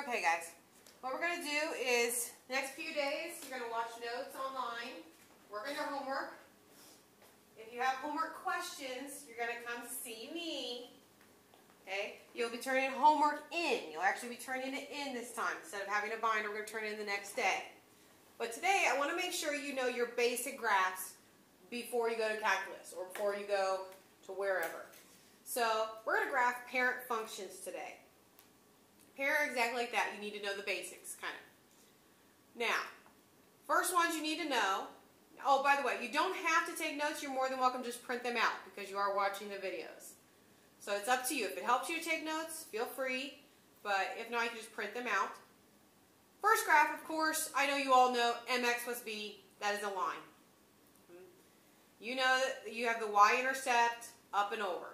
Okay guys, what we're going to do is, next few days, you're going to watch notes online, work on your homework. If you have homework questions, you're going to come see me. Okay? You'll be turning homework in. You'll actually be turning it in this time. Instead of having a binder, we're going to turn it in the next day. But today, I want to make sure you know your basic graphs before you go to calculus or before you go to wherever. So, we're going to graph parent functions today. Parent exactly like that. You need to know the basics, kind of. Now, first ones you need to know. Oh, by the way, you don't have to take notes. You're more than welcome to just print them out because you are watching the videos. So it's up to you. If it helps you to take notes, feel free. But if not, you can just print them out. First graph, of course, I know you all know mx plus b. That is a line. You know that you have the y-intercept up and over.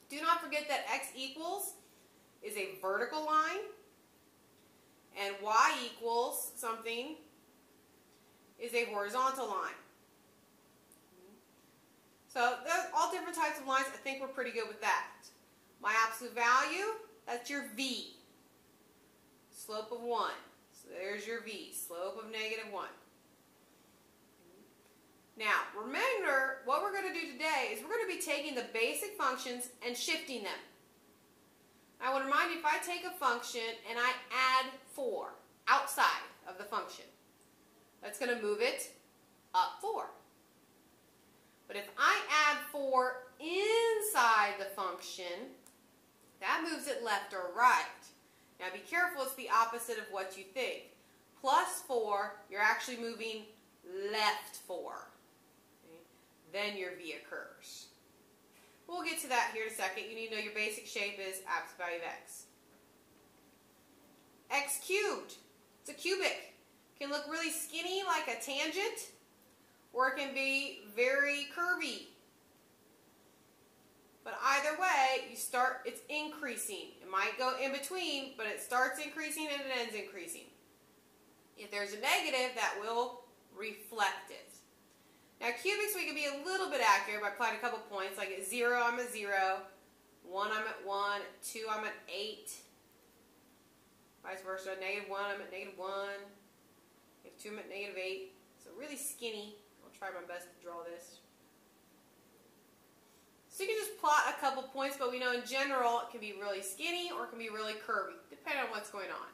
Do not forget that x equals is a vertical line, and y equals something is a horizontal line. So there's all different types of lines. I think we're pretty good with that. My absolute value, that's your v. Slope of 1. So there's your v. Slope of -1. Now, remember, what we're going to do today is we're going to be taking the basic functions and shifting them. I want to remind you, if I take a function and I add 4 outside of the function, that's going to move it up 4. But if I add 4 inside the function, that moves it left or right. Now be careful, it's the opposite of what you think. Plus 4, you're actually moving left 4. Then your v occurs. We'll get to that here in a second. You need to know your basic shape is absolute value of x. X cubed. It's a cubic. It can look really skinny like a tangent, or it can be very curvy. But either way, it's increasing. It might go in between, but it starts increasing and it ends increasing. If there's a negative, that will reflect it. Now cubics, we can be a little bit accurate by applying a couple points. Like at 0, I'm at 0. 1, I'm at 1. At 2, I'm at 8. Vice versa. At -1, I'm at -1. If 2, I'm at -8. So really skinny. I'll try my best to draw this. So you can just plot a couple points, but we know in general it can be really skinny or it can be really curvy, depending on what's going on.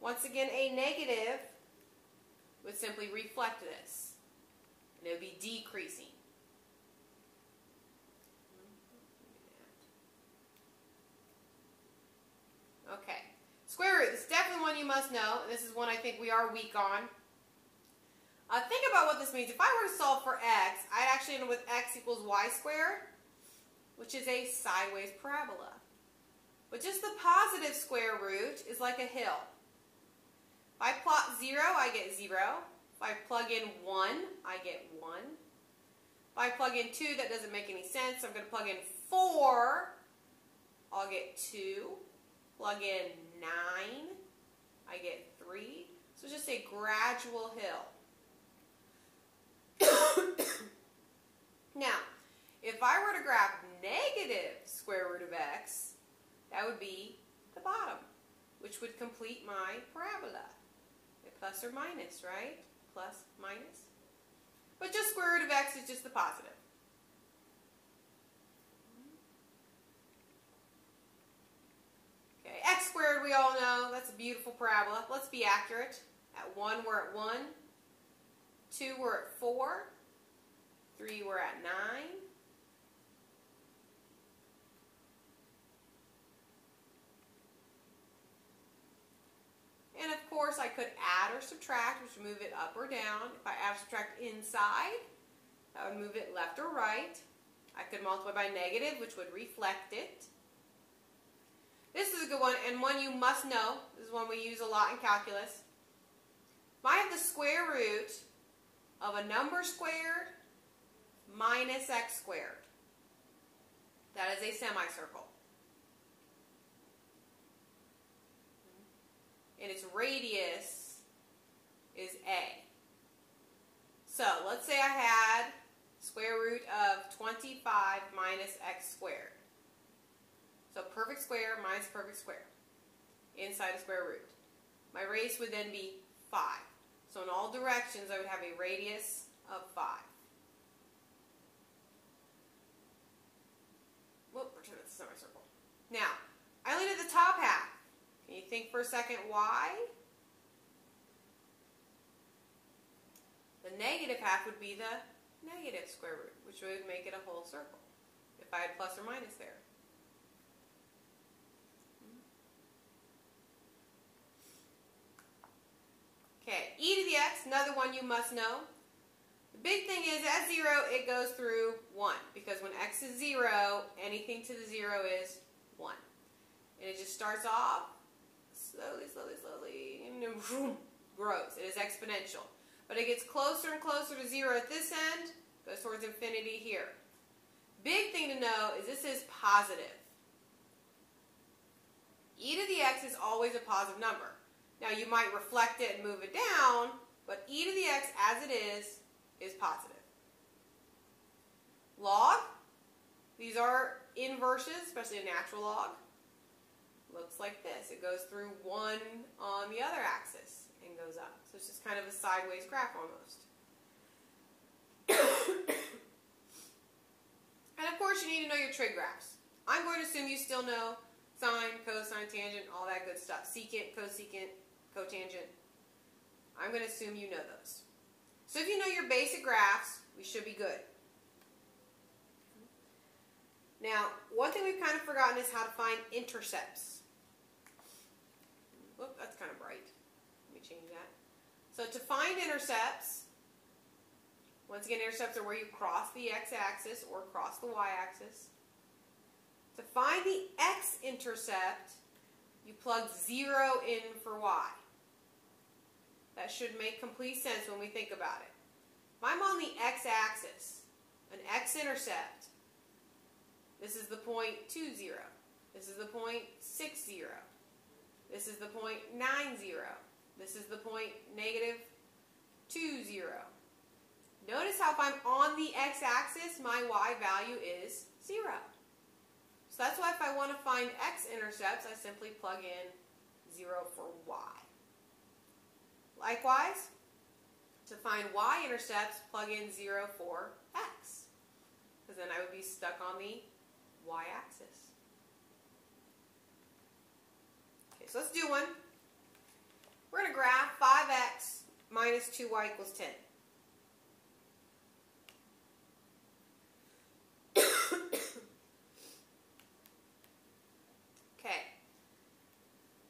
Once again, a negative would simply reflect this. And it would be decreasing. Okay. Square root. This is definitely one you must know. And this is one I think we are weak on. Think about what this means. If I were to solve for x, I'd actually end up with x equals y squared, which is a sideways parabola. But just the positive square root is like a hill. If I plot 0, I get 0. If I plug in 1, I get 1. If I plug in 2, that doesn't make any sense. So I'm going to plug in 4, I'll get 2. Plug in 9, I get 3. So it's just a gradual hill. Now, if I were to graph negative square root of x, that would be the bottom, which would complete my parabola. Plus or minus, right? Plus, minus. But just square root of x is just the positive. Okay, x squared we all know, that's a beautiful parabola. Let's be accurate. At 1, we're at 1. 2, we're at 4. 3, we're at 9. And of course, I could add or subtract, which would move it up or down. If I add or subtract inside, that would move it left or right. I could multiply by negative, which would reflect it. This is a good one, and one you must know. This is one we use a lot in calculus. If I have the square root of a number squared minus x squared, that is a semicircle. And its radius is a. So let's say I had square root of 25 minus x squared. So perfect square minus perfect square inside a square root. My radius would then be 5. So in all directions, I would have a radius of 5. Whoop, pretend it's a semicircle. Now, I only did the top half. Can you think for a second why? The negative half would be the negative square root, which would make it a whole circle if I had plus or minus there. Okay, e to the x, another one you must know. The big thing is at 0, it goes through 1, because when x is 0, anything to the 0 is 1. And it just starts off slowly, slowly, slowly, and then boom, grows. It is exponential. But it gets closer and closer to 0 at this end, goes towards infinity here. Big thing to know is this is positive. E to the x is always a positive number. Now you might reflect it and move it down, but e to the x as it is positive. Log, these are inverses, especially a natural log. Looks like this. It goes through 1 on the other axis and goes up. So it's just kind of a sideways graph almost. And of course you need to know your trig graphs. I'm going to assume you still know sine, cosine, tangent, all that good stuff. Secant, cosecant, cotangent. I'm going to assume you know those. So if you know your basic graphs, we should be good. Now, one thing we've kind of forgotten is how to find intercepts. Whoop, that's kind of bright. Let me change that. So to find intercepts, once again, intercepts are where you cross the x-axis or cross the y-axis. To find the x-intercept, you plug 0 in for y. That should make complete sense when we think about it. If I'm on the x-axis, an x-intercept, this is the point 2, 0. This is the point 6, 0. This is the point 9, 0. This is the point negative 2, 0. Notice how if I'm on the x-axis, my y value is 0. So that's why if I want to find x-intercepts, I simply plug in 0 for y. Likewise, to find y-intercepts, plug in 0 for x. Because then I would be stuck on the y-axis. Okay, so let's do one. We're going to graph 5x minus 2y equals 10.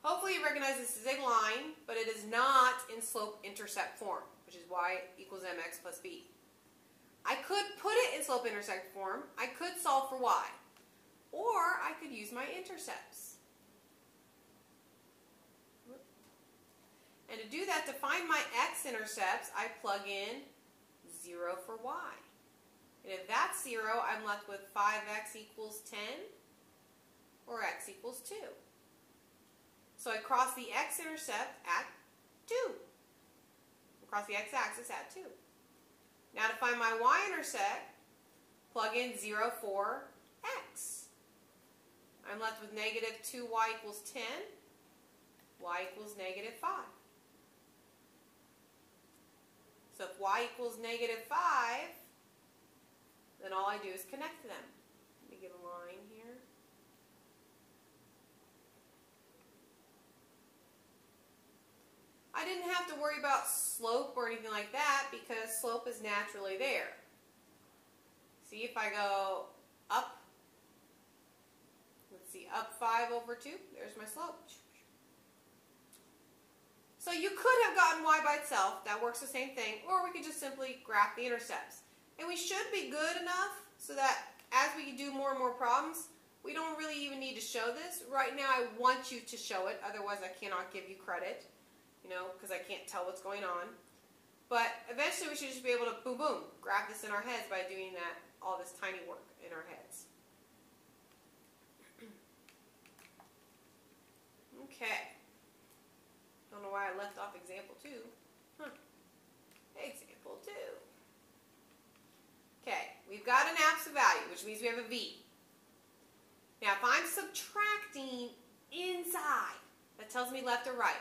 Hopefully you recognize this is a line, but it is not in slope-intercept form, which is y equals mx plus b. I could put it in slope-intercept form. I could solve for y. Or I could use my intercepts. And to do that, to find my x-intercepts, I plug in 0 for y. And if that's 0, I'm left with 5x equals 10 or x equals 2. So I cross the x-intercept at 2. Across the x-axis at 2. Now to find my y-intercept, plug in 0 for x. I'm left with negative 2y equals 10. Y equals negative 5. So if y equals negative 5, then all I do is connect them. Let me get a line here. I didn't have to worry about slope or anything like that because slope is naturally there. See, if I go up, let's see, up 5 over 2, there's my slope. So you could have gotten y by itself, that works the same thing, or we could just simply graph the intercepts. And we should be good enough so that as we do more and more problems, we don't really even need to show this. Right now I want you to show it, otherwise I cannot give you credit. You know, because I can't tell what's going on. But eventually we should just be able to, boom, boom, grab this in our heads by doing that, all this tiny work in our heads. Okay. Don't know why I left off example 2. Example 2. Okay, we've got an absolute value, which means we have a v. Now, if I'm subtracting inside, that tells me left or right.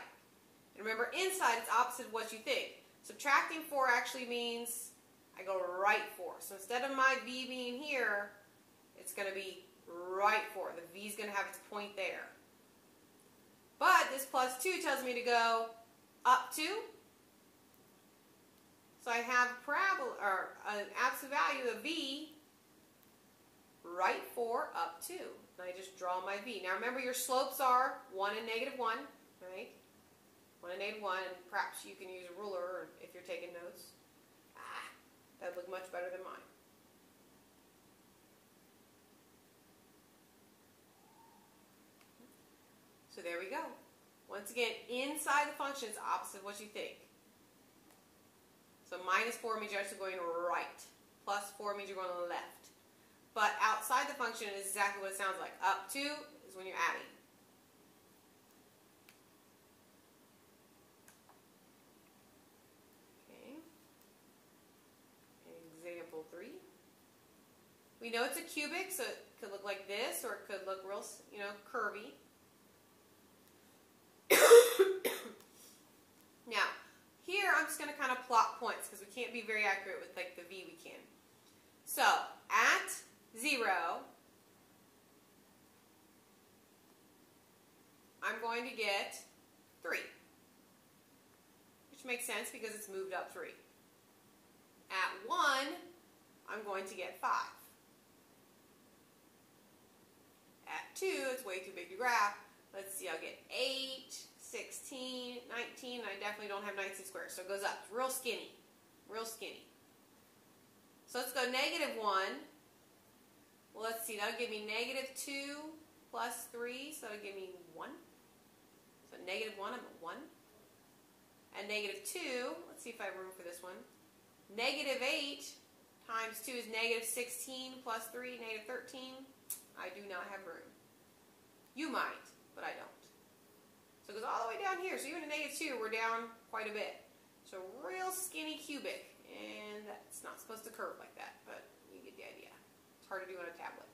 And remember, inside is opposite of what you think. Subtracting 4 actually means I go right 4. So instead of my V being here, it's going to be right 4. The V is going to have its point there. But this plus 2 tells me to go up 2. So I have a parabola, or an absolute value of V, right 4, up 2. And I just draw my V. Now remember, your slopes are 1 and -1, right? 1 and -1, and perhaps you can use a ruler if you're taking notes. That would look much better than mine. So there we go. Once again, inside the function is opposite of what you think. So -4 means you're actually going right. +4 means you're going left. But outside the function is exactly what it sounds like. Up 2 is when you're adding. Okay. Example 3. We know it's a cubic, so it could look like this, or it could look real, curvy. Now, here I'm just going to kind of plot points because we can't be very accurate with like the V we can. So, at 0, I'm going to get 3, which makes sense because it's moved up 3. At 1, I'm going to get 5. At 2, it's way too big to graph. Let's see, I'll get 8, 16, 19, and I definitely don't have 19 squares, so it goes up. It's real skinny. Real skinny. So let's go -1. Well, let's see, that'll give me -2 plus 3, so that'll give me 1. So -1, I'm at 1. And -2, let's see if I have room for this one. -8 times 2 is -16 plus 3, -13. I do not have room. You might, but I don't. So it goes all the way down here. So even at -2, we're down quite a bit. So real skinny cubic. And that's not supposed to curve like that, but you get the idea. It's hard to do on a tablet.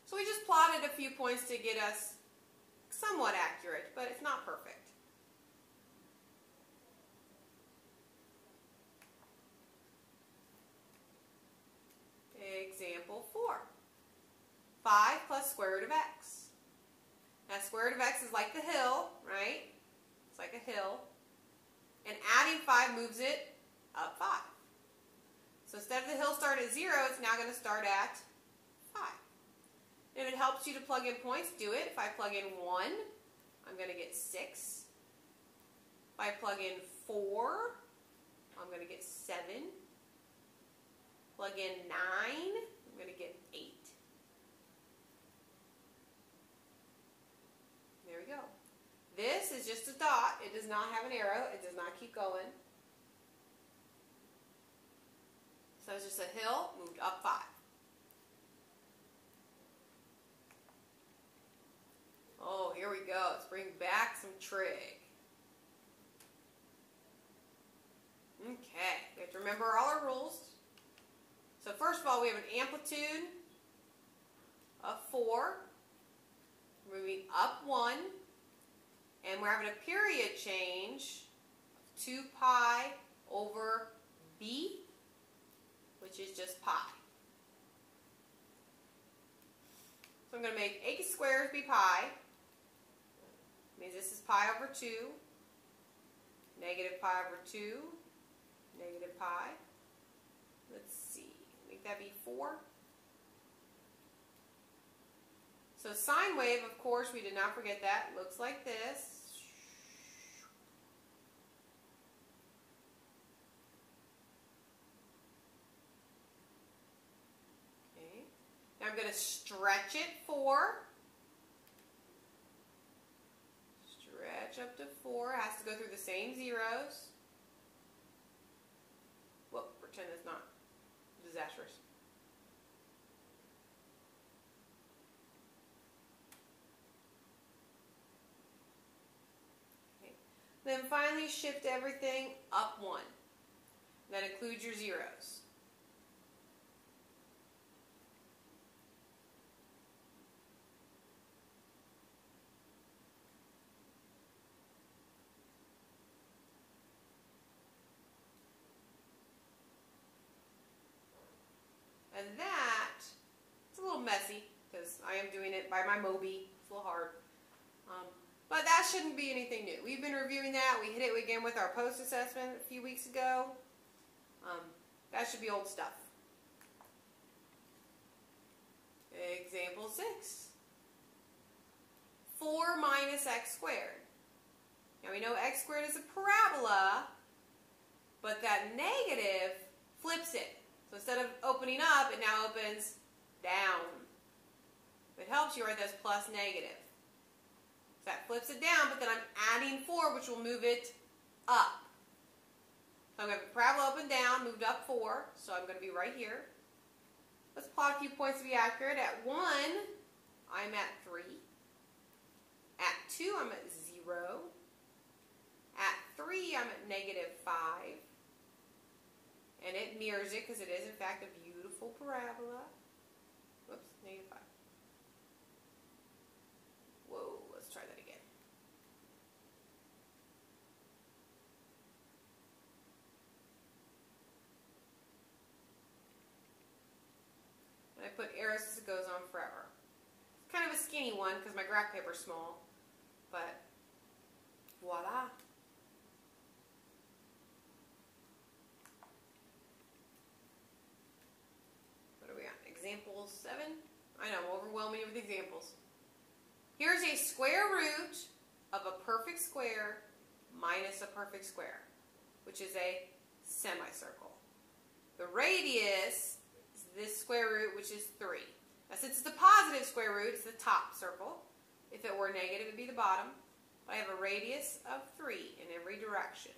So we just plotted a few points to get us somewhat accurate, but it's not perfect. Example 4. 5 plus square root of x. Now square root of x is like the hill, right? It's like a hill. And adding 5 moves it up 5. So instead of the hill start at 0, it's now going to start at 5. If it helps you to plug in points, do it. If I plug in 1, I'm going to get 6. If I plug in 4, I'm going to get 7. Plug in 9, I'm going to get 8. There we go. This is just a dot. It does not have an arrow. It does not keep going. So it's just a hill moved up 5. Oh, here we go. Let's bring back some trig. Okay, we have to remember all our rules. So first of all, we have an amplitude of 4, moving up 1, and we're having a period change of 2 pi over b, which is just pi. So I'm going to make a squared be pi. Means this is pi over 2, negative pi over 2, negative pi. Let's see, make that be 4. So sine wave, of course, we did not forget that. Looks like this. Okay. Now I'm going to stretch it 4. Stretch up to 4. It has to go through the same zeros. Well, pretend it's not disastrous. Okay. Then finally shift everything up 1. That includes your zeros. And that, it's a little messy because I am doing it by my Mobi. It's a little hard. But that shouldn't be anything new. We've been reviewing that. We hit it again with our post-assessment a few weeks ago. That should be old stuff. Example 6. 4 minus x squared. Now we know x squared is a parabola, but that negative flips it. So instead of opening up, it now opens down. If it helps you, write this plus negative. So that flips it down, but then I'm adding 4, which will move it up. So I'm going to have a parabola up and down, moved up 4, so I'm going to be right here. Let's plot a few points to be accurate. At 1, I'm at 3. At 2, I'm at 0. At 3, I'm at negative 5. And it mirrors it because it is, in fact, a beautiful parabola. Whoops, negative 5. Whoa, let's try that again. And I put arrows as it goes on forever. It's kind of a skinny one because my graph paper is small. But voila. What are we on? Example 7? I know, I'm overwhelming you with examples. Here's a square root of a perfect square minus a perfect square, which is a semicircle. The radius is this square root, which is 3. Now, since it's a positive square root, it's the top circle. If it were negative, it would be the bottom. But I have a radius of 3 in every direction.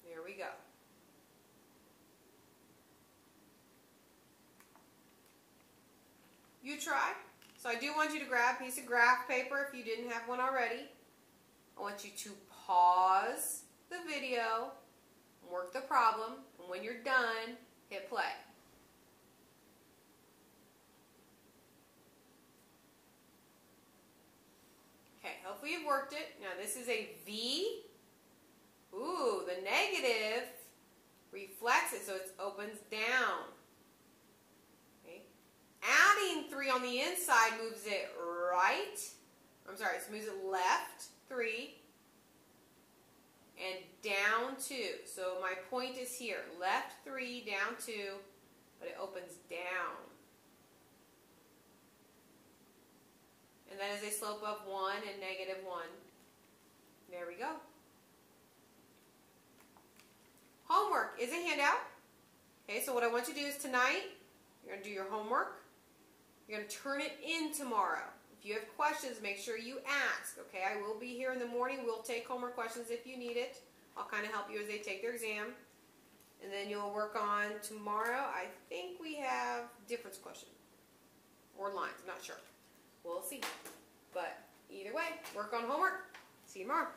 There we go. You try. So I do want you to grab a piece of graph paper if you didn't have one already. I want you to pause the video, work the problem, and when you're done, hit play. Okay, hopefully you've worked it. Now this is a V. Ooh, the negative reflects it, so it opens down. Okay. Adding 3 on the inside moves it right. I'm sorry, it moves it left 3 and down 2. So my point is here, left 3, down 2, but it opens down. And that is a slope of 1 and negative 1. There we go. Homework is a handout. Okay, so what I want you to do is tonight, you're going to do your homework. You're going to turn it in tomorrow. If you have questions, make sure you ask. Okay, I will be here in the morning. We'll take homework questions if you need it. I'll kind of help you as they take their exam. And then you'll work on tomorrow. I think we have difference question or lines. I'm not sure. We'll see. But either way, work on homework. See you tomorrow.